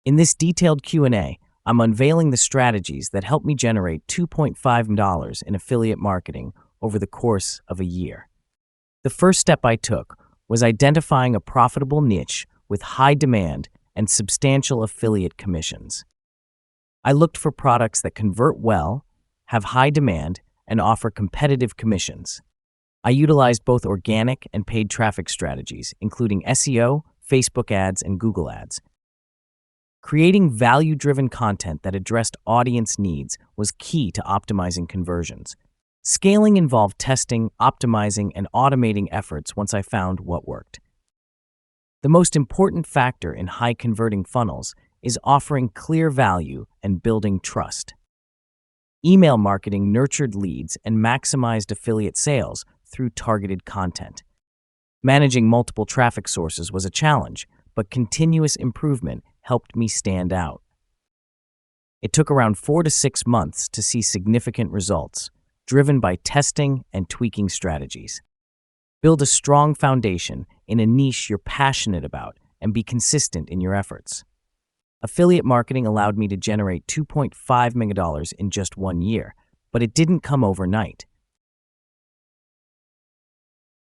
In this detailed Q&A, I'm unveiling the strategies that helped me generate $2.5 in affiliate marketing over the course of a year. The first step I took was identifying a profitable niche with high demand and substantial affiliate commissions. I looked for products that convert well, have high demand, and offer competitive commissions. I utilized both organic and paid traffic strategies, including SEO, Facebook ads, and Google ads. Creating value-driven content that addressed audience needs was key to optimizing conversions. Scaling involved testing, optimizing, and automating efforts once I found what worked. The most important factor in high-converting funnels is offering clear value and building trust. Email marketing nurtured leads and maximized affiliate sales through targeted content. Managing multiple traffic sources was a challenge, but continuous improvement helped me stand out. It took around 4 to 6 months to see significant results, driven by testing and tweaking strategies. Build a strong foundation in a niche you're passionate about and be consistent in your efforts. Affiliate marketing allowed me to generate $2.5 million in just 1 year, but it didn't come overnight.